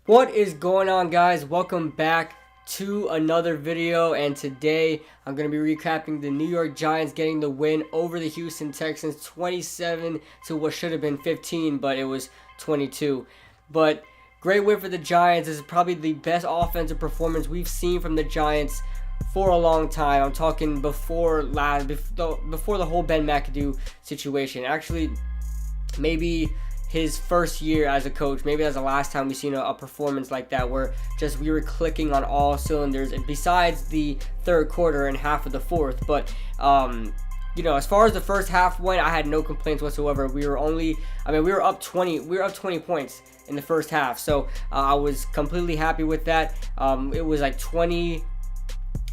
What is going on, guys? Welcome back to another video, and today I'm going to be recapping the New York Giants getting the win over the Houston Texans 27 to what should have been 15, but it was 22. But great win for the Giants. This is probably the best offensive performance we've seen from the Giants for a long time. I'm talking before the whole Ben McAdoo situation. Actually, maybe his first year as a coach. Maybe that's the last time we've seen a performance like that, where just we were clicking on all cylinders, and besides the third quarter and half of the fourth. But as far as the first half went, I had no complaints whatsoever. We were up 20 points in the first half, so I was completely happy with that. It was like 20.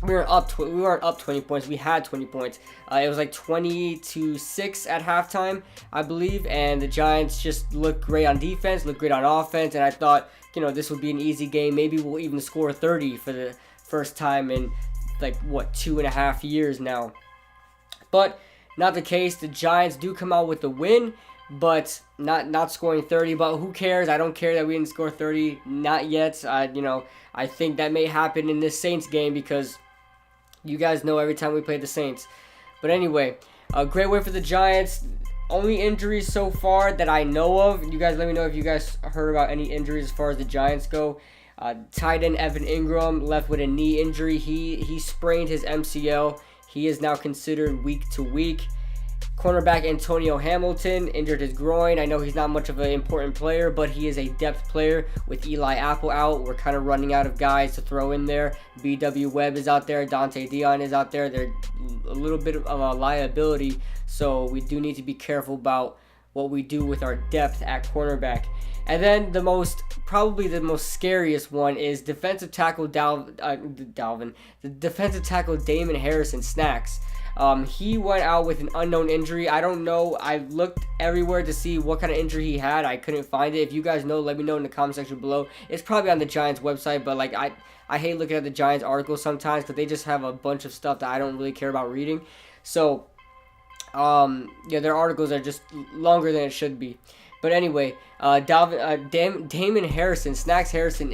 We weren't up 20 points. We had 20 points. It was like 20-6 at halftime, I believe. And the Giants just looked great on defense, looked great on offense. And I thought, this would be an easy game. Maybe we'll even score 30 for the first time in 2.5 years now. But not the case. The Giants do come out with the win, but not scoring 30. But who cares? I don't care that we didn't score 30. Not yet. I think that may happen in this Saints game, because you guys know every time we play the Saints. But anyway, a great win for the Giants. Only injuries so far that I know of. You guys let me know if you guys heard about any injuries as far as the Giants go. Tight end Evan Ingram left with a knee injury. He sprained his MCL. He is now considered week to week. Cornerback Antonio Hamilton injured his groin. I know he's not much of an important player, but he is a depth player. With Eli Apple out, we're kind of running out of guys to throw in there. B.W. Webb is out there. Dante Dion is out there. They're a little bit of a liability, so we do need to be careful about what we do with our depth at cornerback. And then probably the most scariest one is defensive tackle the defensive tackle Damon Harrison Snacks. He went out with an unknown injury. I don't know. I looked everywhere to see what kind of injury he had. I couldn't find it. If you guys know, let me know in the comment section below. It's probably on the Giants website, but I hate looking at the Giants articles sometimes, because they just have a bunch of stuff that I don't really care about reading. So, their articles are just longer than it should be. But anyway, Damon Harrison, Snacks Harrison,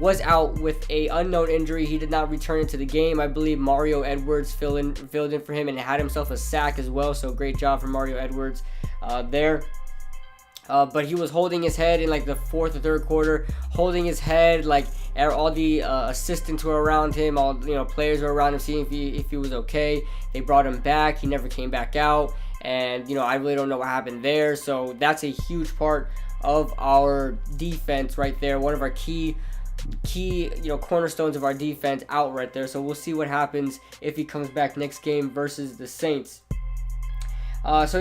was out with a unknown injury. He did not return into the game. I believe Mario Edwards filled in for him and had himself a sack as well. So great job for Mario Edwards there. But he was holding his head in the fourth or third quarter, holding his head. All the assistants were around him, all players were around him, seeing if he was okay. They brought him back. He never came back out, and I really don't know what happened there. So that's a huge part of our defense right there. One of our key cornerstones of our defense out right there. So we'll see what happens if he comes back next game versus the Saints. That's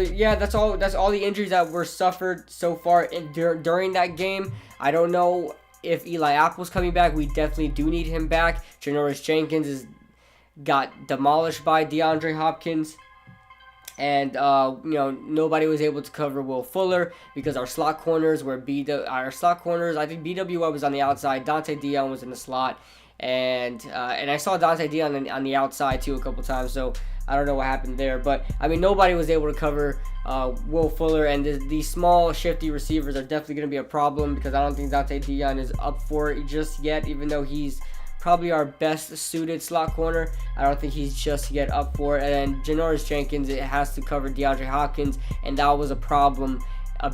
all the injuries that were suffered so far during that game. I don't know if Eli Apple's coming back. We definitely do need him back. Janoris Jenkins got demolished by DeAndre Hopkins. And nobody was able to cover Will Fuller, because our slot corners I think BWI was on the outside, Dante Dion was in the slot, and I saw Dante Dion on the outside too a couple times. So I don't know what happened there, but nobody was able to cover Will Fuller, and the small shifty receivers are definitely going to be a problem, because I don't think Dante Dion is up for it just yet, even though he's probably our best suited slot corner. I don't think he's just yet up for it. And then Janoris Jenkins, it has to cover DeAndre Hopkins, and that was a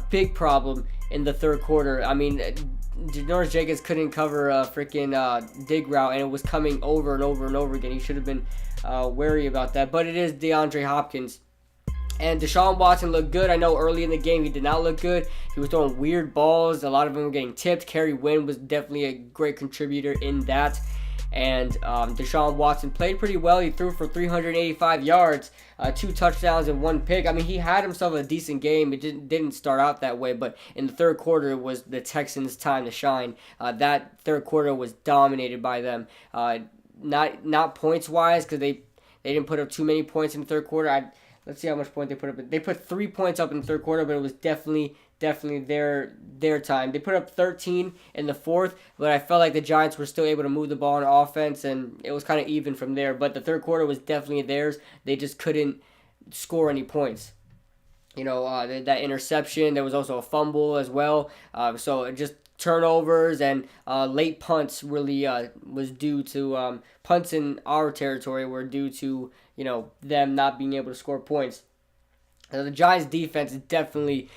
big problem in the third quarter. Janoris Jenkins couldn't cover a freaking dig route, and it was coming over and over and over again. He should have been wary about that, but it is DeAndre Hopkins. And Deshaun Watson looked good. I know early in the game he did not look good. He was throwing weird balls. A lot of them were getting tipped. Kerry Wynn was definitely a great contributor in that. And Deshaun Watson played pretty well. He threw for 385 yards, 2 touchdowns, and 1 pick. He had himself a decent game. It didn't start out that way, but in the third quarter, it was the Texans' time to shine. That third quarter was dominated by them. Not points-wise, because they didn't put up too many points in the third quarter. Let's see how much point they put up. They put 3 points up in the third quarter, but it was definitely their time. They put up 13 in the fourth, but I felt like the Giants were still able to move the ball on offense, and it was kind of even from there. But the third quarter was definitely theirs. They just couldn't score any points. That interception. There was also a fumble as well. So just turnovers and late punts really was due to punts in our territory were due to them not being able to score points. The Giants defense is definitely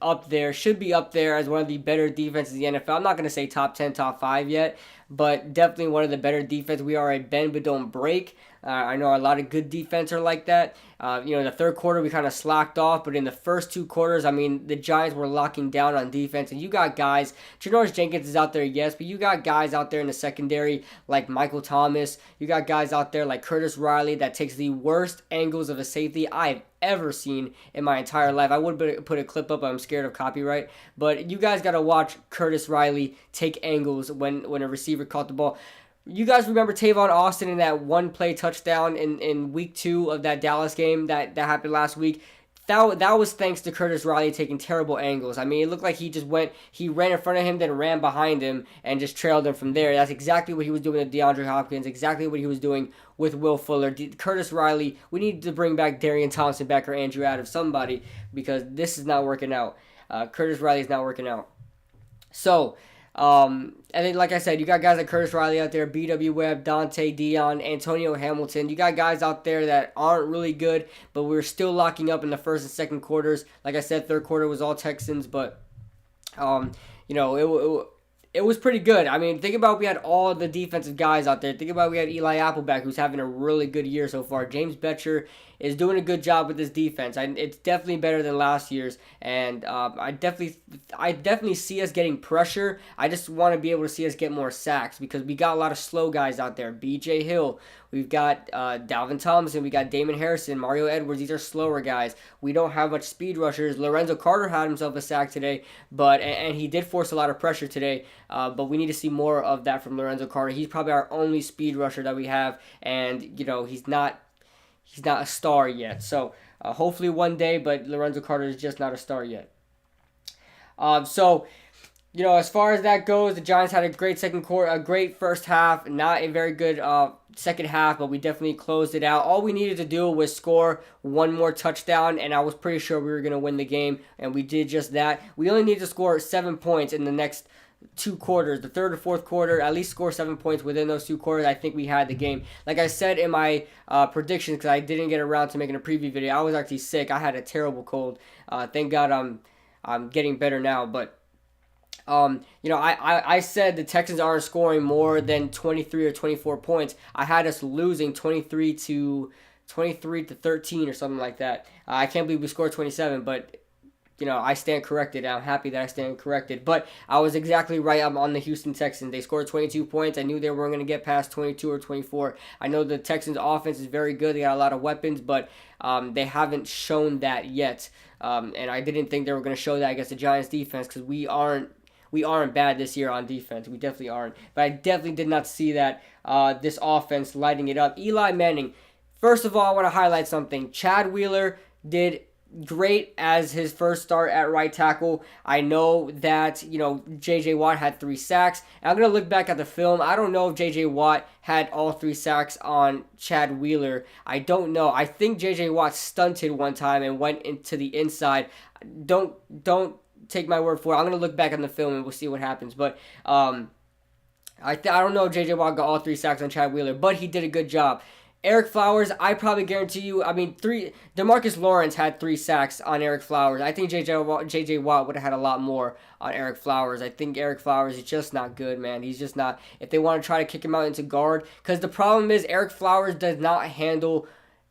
up there. Should be up there as one of the better defenses in the NFL. I'm not going to say top 10, top 5 yet, but definitely one of the better defense. We are a bend but don't break. I know a lot of good defense are like that. In the third quarter, we kind of slacked off, but in the first 2 quarters, I mean, the Giants were locking down on defense, and you got guys. Janoris Jenkins is out there, yes, but you got guys out there in the secondary like Michael Thomas. You got guys out there like Curtis Riley that takes the worst angles of a safety I've ever seen in my entire life. I would put a clip up, but I'm scared of copyright. But you guys got to watch Curtis Riley take angles when a receiver caught the ball. You guys remember Tavon Austin in that one play touchdown in week 2 of that Dallas game that happened last week? That was thanks to Curtis Riley taking terrible angles. I mean, it looked like he ran in front of him, then ran behind him, and just trailed him from there. That's exactly what he was doing with DeAndre Hopkins, exactly what he was doing with Will Fuller. Curtis Riley, we need to bring back Darian Thompson back or Andrew Adams, somebody, because this is not working out. Curtis Riley is not working out. So, and then, like I said, you got guys like Curtis Riley out there, B.W. Webb, Dante Dion, Antonio Hamilton. You got guys out there that aren't really good, but we're still locking up in the first and second quarters. Like I said, third quarter was all Texans, but, it was pretty good. I mean, think about we had all the defensive guys out there. Think about we had Eli Appleback, who's having a really good year so far. James Betcher is doing a good job with this defense. It's definitely better than last year's, and I definitely see us getting pressure. I just want to be able to see us get more sacks because we got a lot of slow guys out there. B.J. Hill, we've got Dalvin Thompson, we got Damon Harrison, Mario Edwards. These are slower guys. We don't have much speed rushers. Lorenzo Carter had himself a sack today, and he did force a lot of pressure today. But we need to see more of that from Lorenzo Carter. He's probably our only speed rusher that we have, and he's not a star yet. So hopefully one day, but Lorenzo Carter is just not a star yet. As far as that goes, the Giants had a great second quarter, a great first half, not a very good second half, but we definitely closed it out. All we needed to do was score one more touchdown, and I was pretty sure we were going to win the game, and we did just that. We only need to score 7 points in the next 2 quarters, the third or fourth quarter, at least score 7 points within those 2 quarters. I think we had the game. Like I said in my predictions, because I didn't get around to making a preview video, I was actually sick. I had a terrible cold. Thank God I'm getting better now, but I said the Texans aren't scoring more than 23 or 24 points. I had us losing 23 to 13 or something like that. I can't believe we scored 27, but I stand corrected. I'm happy that I stand corrected. But I was exactly right. I'm on the Houston Texans. They scored 22 points. I knew they weren't going to get past 22 or 24. I know the Texans' offense is very good. They got a lot of weapons, but they haven't shown that yet. And I didn't think they were going to show that against the Giants' defense because we aren't bad this year on defense. We definitely aren't. But I definitely did not see that this offense lighting it up. Eli Manning. First of all, I want to highlight something. Chad Wheeler did great as his first start at right tackle. I know that, J.J. Watt had 3 sacks. And I'm going to look back at the film. I don't know if J.J. Watt had all 3 sacks on Chad Wheeler. I don't know. I think J.J. Watt stunted one time and went into the inside. Don't take my word for it. I'm going to look back on the film and we'll see what happens. But I don't know if J.J. Watt got all 3 sacks on Chad Wheeler, but he did a good job. Eric Flowers, I probably guarantee you, DeMarcus Lawrence had 3 sacks on Eric Flowers. I think J.J. Watt would have had a lot more on Eric Flowers. I think Eric Flowers is just not good, man. He's just not. If they want to try to kick him out into guard, because the problem is Eric Flowers does not handle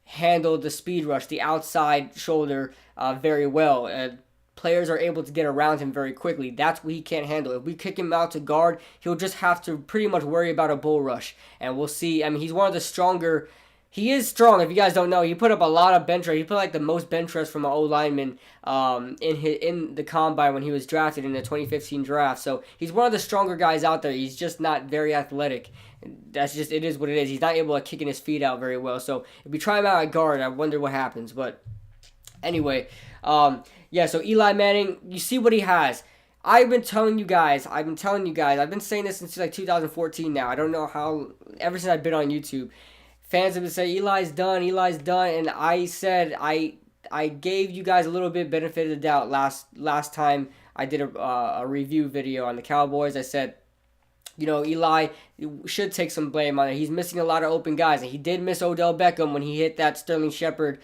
the speed rush, the outside shoulder, very well. Players are able to get around him very quickly. That's what he can't handle. If we kick him out to guard, he'll just have to pretty much worry about a bull rush. And we'll see. He's one of the stronger. He is strong. If you guys don't know, he put up a lot of bench rest. He put like the most bench rest from an O-lineman in the combine when he was drafted in the 2015 draft. So he's one of the stronger guys out there. He's just not very athletic. It is what it is. He's not able to kicking his feet out very well. So if we try him out at guard, I wonder what happens. But anyway, so Eli Manning, you see what he has. I've been telling you guys. I've been saying this since like 2014 now. I don't know how, ever since I've been on YouTube. Fans have been saying, Eli's done, and I said I gave you guys a little bit benefit of the doubt last time I did a review video on the Cowboys. I said, Eli should take some blame on it. He's missing a lot of open guys, and he did miss Odell Beckham when he hit that Sterling Shepard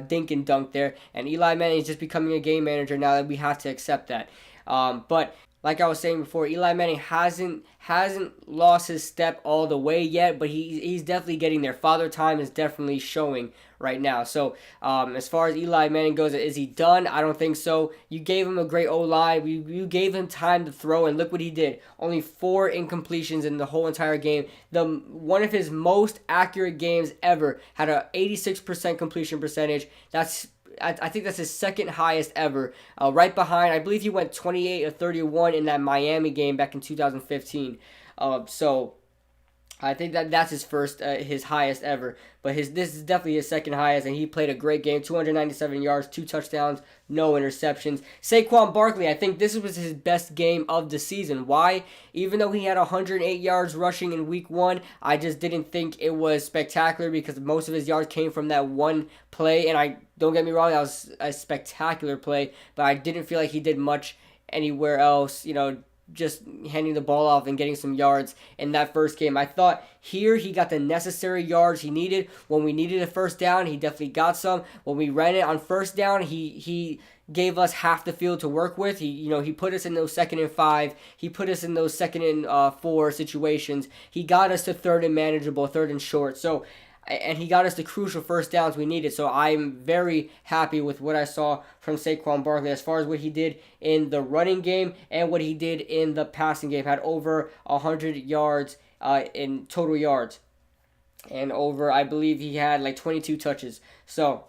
dink and dunk there. And Eli Manning is just becoming a game manager now that we have to accept that. But like I was saying before, Eli Manning hasn't lost his step all the way yet, but he's definitely getting there. Father time is definitely showing right now. So as far as Eli Manning goes, is he done? I don't think so. You gave him a great O-line. You gave him time to throw, and look what he did. Only 4 incompletions in the whole entire game. One of his most accurate games ever. Had a 86% completion percentage. I think that's his second highest ever. Right behind, I believe he went 28 or 31 in that Miami game back in 2015. So I think that's his highest ever. But this is definitely his second highest, and he played a great game. 297 yards, 2 touchdowns, no interceptions. Saquon Barkley, I think this was his best game of the season. Why? Even though he had 108 yards rushing in week 1, I just didn't think it was spectacular because most of his yards came from that one play. And don't get me wrong, that was a spectacular play, but I didn't feel like he did much anywhere else, just handing the ball off and getting some yards in that first game. I thought here he got the necessary yards he needed. When we needed a first down, he definitely got some. When we ran it on first down, he gave us half the field to work with. He put us in those 2nd and 5. He put us in those 2nd and 4 situations. He got us to 3rd and manageable, 3rd and short. And he got us the crucial first downs we needed. So I'm very happy with what I saw from Saquon Barkley as far as what he did in the running game and what he did in the passing game. Had over 100 yards in total yards. And I believe he had like 22 touches. So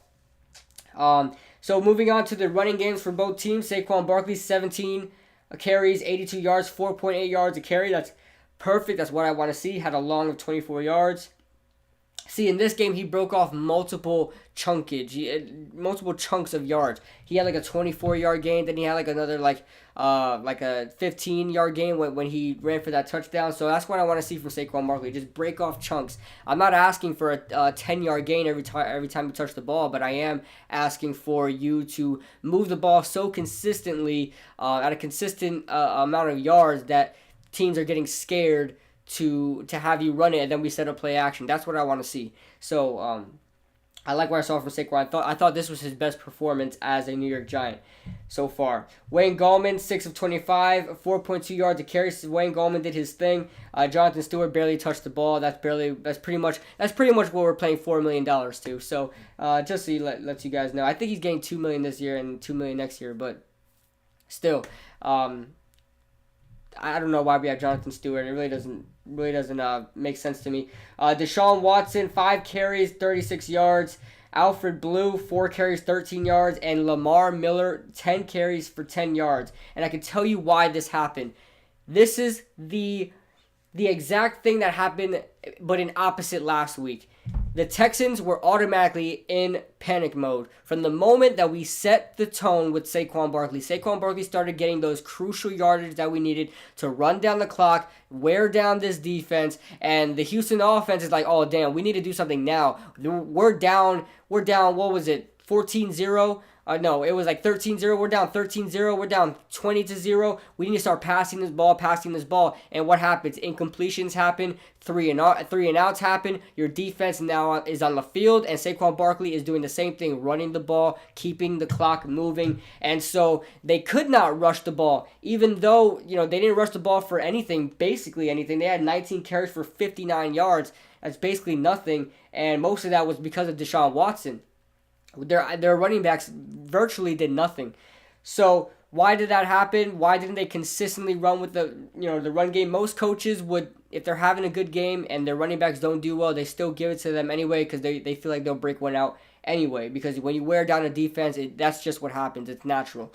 moving on to the running games for both teams. Saquon Barkley, 17 carries, 82 yards, 4.8 yards a carry. That's perfect. That's what I want to see. Had a long of 24 yards. See, in this game, he broke off multiple chunks of yards. He had like a 24-yard gain, then he had like another like a 15-yard gain when he ran for that touchdown. So that's what I want to see from Saquon Barkley. Just break off chunks. I'm not asking for a 10-yard gain every time you touch the ball, but I am asking for you to move the ball so consistently at a consistent amount of yards that teams are getting scared to have you run it, and then we set up play action. That's what I want to see. So I like what I saw from Saquon. I thought this was his best performance as a New York Giant so far. Wayne Gallman, 6 of 25, 4.2 yards a carry. Wayne Gallman did his thing. Jonathan Stewart barely touched the ball. That's pretty much what we're paying $4 million to. So just so let you guys know, I think he's getting $2 million this year and $2 million next year. But still, I don't know why we have Jonathan Stewart. It really doesn't make sense to me. Deshaun Watson, 5 carries, 36 yards. Alfred Blue, 4 carries, 13 yards. And Lamar Miller, 10 carries for 10 yards. And I can tell you why this happened. This is the exact thing that happened, but in opposite last week. The Texans were automatically in panic mode. From the moment that we set the tone with Saquon Barkley started getting those crucial yardage that we needed to run down the clock, wear down this defense, and the Houston offense is like, oh, damn, we need to do something now. We're down, what was it, 14-0? No, it was like 13-0. We're down 13-0. We're down 20-0. We need to start passing this ball. And what happens? Incompletions happen. Three and outs happen. Your defense now is on the field, and Saquon Barkley is doing the same thing, running the ball, keeping the clock moving. And so they could not rush the ball, even though they didn't rush the ball for basically anything. They had 19 carries for 59 yards. That's basically nothing, and most of that was because of Deshaun Watson. Their running backs virtually did nothing. So why did that happen? Why didn't they consistently run with the run game? Most coaches would, if they're having a good game and their running backs don't do well, they still give it to them anyway because they feel like they'll break one out anyway. Because when you wear down a defense, that's just what happens. It's natural.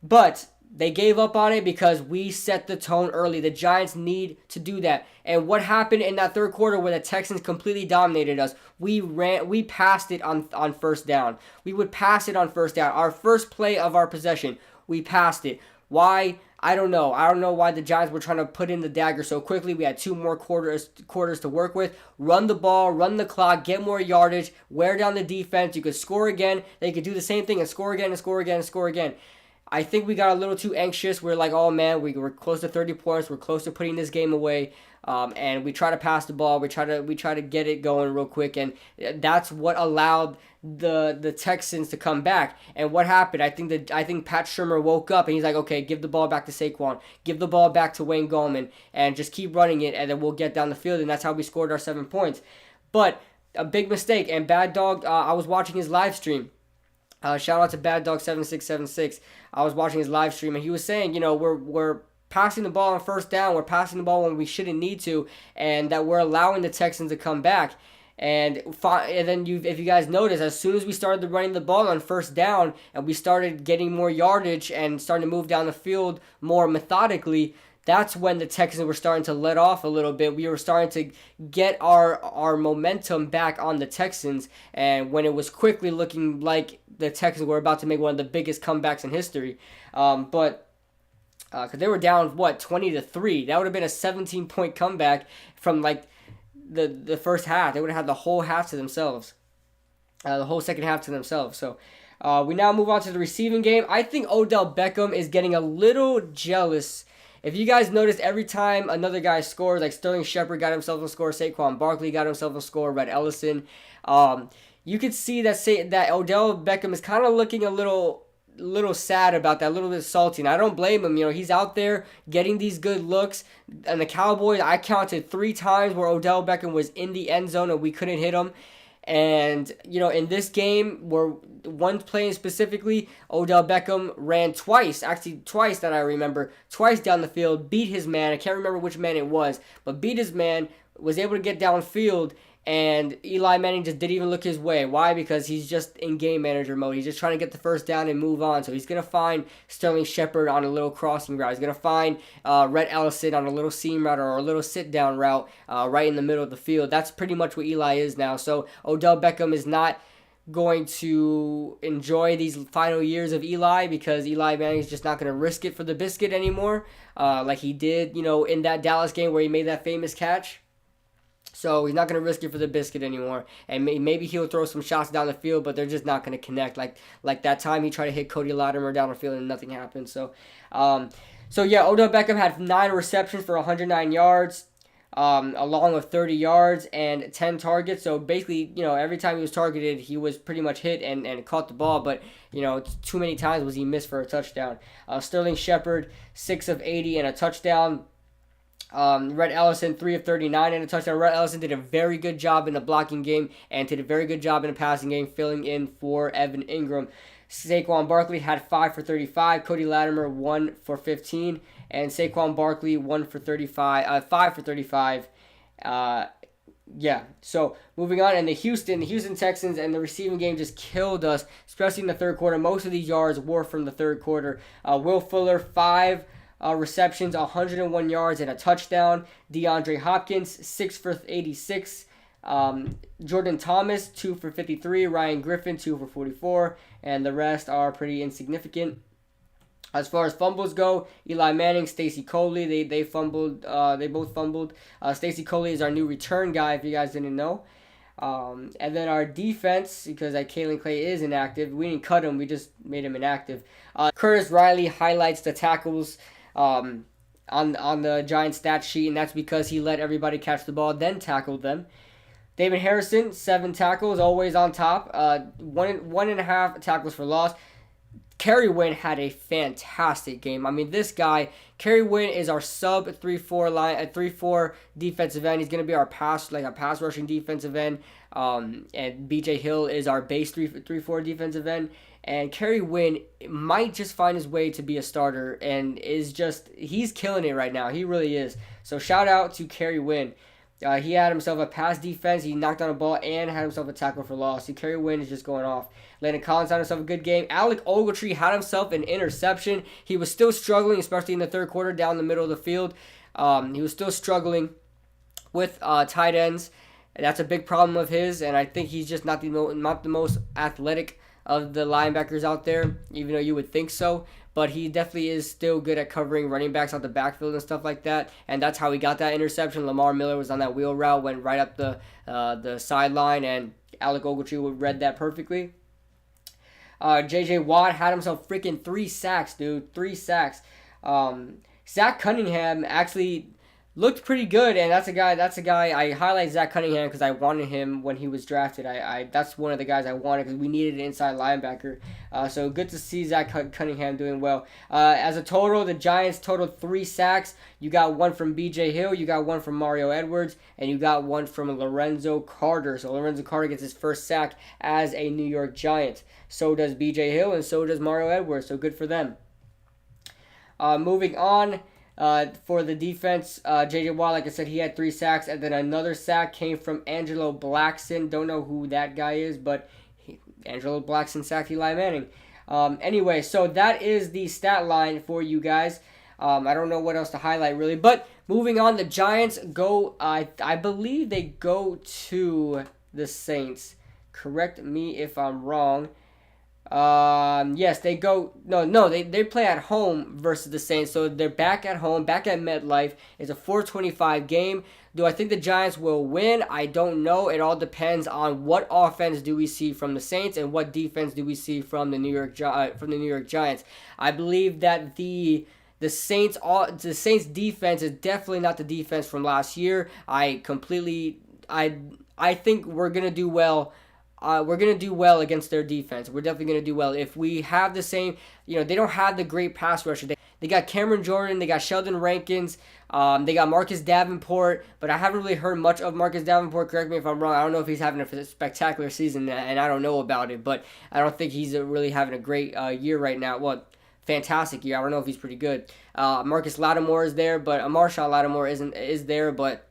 But they gave up on it because we set the tone early. The Giants need to do that. And what happened in that third quarter where the Texans completely dominated us? We passed it on first down. We would pass it on first down. Our first play of our possession, we passed it. Why? I don't know. I don't know why the Giants were trying to put in the dagger so quickly. We had 2 more quarters to work with. Run the ball, run the clock, get more yardage, wear down the defense. You could score again. They could do the same thing and score again and score again and score again. I think we got a little too anxious. We're like, oh man, we were close to 30 points. We're close to putting this game away. And we try to pass the ball. We try to get it going real quick, and that's what allowed the Texans to come back. And what happened? I think Pat Shurmur woke up and he's like, okay, give the ball back to Saquon, give the ball back to Wayne Gallman, and just keep running it, and then we'll get down the field. And that's how we scored our 7 points. But a big mistake. And Bad Dog, I was watching his live stream. Shout out to Bad Dog 7676. I was watching his live stream, and he was saying, we're passing the ball on first down. We're passing the ball when we shouldn't need to, and that we're allowing the Texans to come back. And then if you guys notice, as soon as we started running the ball on first down and we started getting more yardage and starting to move down the field more methodically, that's when the Texans were starting to let off a little bit. We were starting to get our momentum back on the Texans, and when it was quickly looking like the Texans were about to make one of the biggest comebacks in history. Because they were down, 20-3. That would have been a 17-point comeback from like the first half. They would have had the whole half to themselves, the whole second half to themselves. So we now move on to the receiving game. I think Odell Beckham is getting a little jealous. If you guys noticed, every time another guy scores, like Sterling Shepard got himself a score, Saquon Barkley got himself a score, Red Ellison, you could see that Odell Beckham is kind of looking a little sad about that, a little bit salty. And I don't blame him. He's out there getting these good looks. And the Cowboys, I counted 3 times where Odell Beckham was in the end zone and we couldn't hit him. And, in this game, where one playing specifically, Odell Beckham ran twice that I remember, twice down the field, beat his man. I can't remember which man it was, but beat his man, was able to get downfield, and Eli Manning just didn't even look his way. Why? Because he's just in game manager mode. He's just trying to get the first down and move on. So he's going to find Sterling Shepard on a little crossing route. He's going to find Red Ellison on a little seam route or a little sit-down route right in the middle of the field. That's pretty much what Eli is now. So Odell Beckham is not going to enjoy these final years of Eli, because Eli Manning is just not going to risk it for the biscuit anymore like he did, in that Dallas game where he made that famous catch. So he's not going to risk it for the biscuit anymore. And maybe he'll throw some shots down the field, but they're just not going to connect. Like that time he tried to hit Cody Latimer down the field and nothing happened. So yeah, Odell Beckham had 9 receptions for 109 yards, along with 30 yards and 10 targets. So basically, every time he was targeted, he was pretty much hit and caught the ball. But, too many times was he missed for a touchdown. Sterling Shepard, 6 of 80 and a touchdown. Red Ellison, 3 of 39 and a touchdown. Red Ellison did a very good job in the blocking game and did a very good job in the passing game, filling in for Evan Ingram. Saquon Barkley had 5 for 35. Cody Latimer, 1 for 15. And Saquon Barkley, 5 for 35. Yeah, so moving on, and the Houston Texans and the receiving game just killed us, especially in the third quarter. Most of these yards were from the third quarter. Will Fuller, 5 receptions, 101 yards, and a touchdown. DeAndre Hopkins, 6 for 86. Jordan Thomas, 2 for 53. Ryan Griffin, 2 for 44. And the rest are pretty insignificant. As far as fumbles go, Eli Manning, Stacy Coley, they fumbled. They both fumbled. Stacy Coley is our new return guy, if you guys didn't know. And then our defense, because Kalen Clay is inactive, we didn't cut him, we just made him inactive. Curtis Riley highlights the tackles on the Giants stat sheet, and that's because he let everybody catch the ball, then tackled them. David Harrison, 7 tackles, always on top. 1.5 tackles for loss. Kerry Wynn had a fantastic game. I mean, this guy, Kerry Wynn, is our sub 3-4 line, a 3-4 defensive end. He's gonna be our pass rushing defensive end. And BJ Hill is our base 3-4 defensive end. And Kerry Wynn might just find his way to be a starter, and he's killing it right now. He really is. So shout out to Kerry Wynn. He had himself a pass defense. He knocked down a ball and had himself a tackle for loss. See, Kerry Wynn is just going off. Landon Collins had himself a good game. Alec Ogletree had himself an interception. He was still struggling, especially in the third quarter down the middle of the field. He was still struggling with tight ends. That's a big problem of his, and I think he's just not the most athletic of the linebackers out there, even though you would think so. But he definitely is still good at covering running backs out the backfield and stuff like that. And that's how he got that interception. Lamar Miller was on that wheel route, went right up the sideline, and Alec Ogletree read that perfectly. J.J. Watt had himself freaking 3 sacks, dude. 3 sacks. Zach Cunningham actually looked pretty good, and that's a guy I highlight Zach Cunningham because I wanted him when he was drafted. That's one of the guys I wanted because we needed an inside linebacker. So good to see Zach Cunningham doing well. As a total, the Giants totaled 3 sacks. You got 1 from B.J. Hill, you got 1 from Mario Edwards, and you got 1 from Lorenzo Carter. So Lorenzo Carter gets his first sack as a New York Giant. So does B.J. Hill, and so does Mario Edwards. So good for them. Moving on. For the defense, J.J. Watt, like I said, he had 3 sacks, and then another sack came from Angelo Blackson. Don't know who that guy is, but Angelo Blackson sacked Eli Manning. Anyway, so that is the stat line for you guys. I don't know what else to highlight, really. But moving on, the Giants go, I believe they go to the Saints. Correct me if I'm wrong. Yes, they go. No, they play at home versus the Saints, so they're back at home, back at MetLife. It's a 4:25 game. Do I think the Giants will win? I don't know. It all depends on what offense do we see from the Saints and what defense do we see from the New York Giants. I believe that the Saints defense is definitely not the defense from last year. I think we're gonna do well. We're going to do well against their defense. We're definitely going to do well. If we have the same, they don't have the great pass rusher. They got Cameron Jordan. They got Sheldon Rankins. They got Marcus Davenport. But I haven't really heard much of Marcus Davenport. Correct me if I'm wrong. I don't know if he's having a spectacular season, and I don't know about it. But I don't think he's really having a great year right now. Well, fantastic year. I don't know if he's pretty good. Marcus Lattimore is there, but Marshawn Lattimore is there, but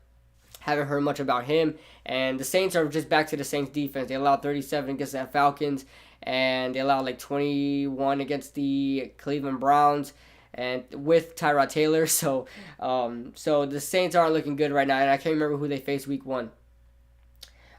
haven't heard much about him. And the Saints are just back to the Saints defense. They allowed 37 against the Falcons, and they allowed like 21 against the Cleveland Browns, and with Tyrod Taylor. So the Saints aren't looking good right now, and I can't remember who they faced week 1.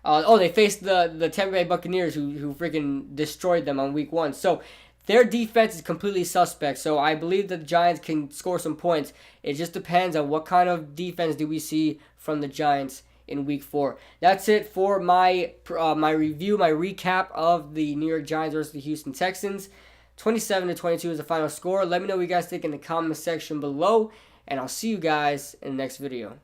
They faced the Tampa Bay Buccaneers, who freaking destroyed them on week 1. So their defense is completely suspect, so I believe that the Giants can score some points. It just depends on what kind of defense do we see from the Giants in week 4. That's it for my review, my recap of the New York Giants versus the Houston Texans. 27-22 is the final score. Let me know what you guys think in the comment section below, and I'll see you guys in the next video.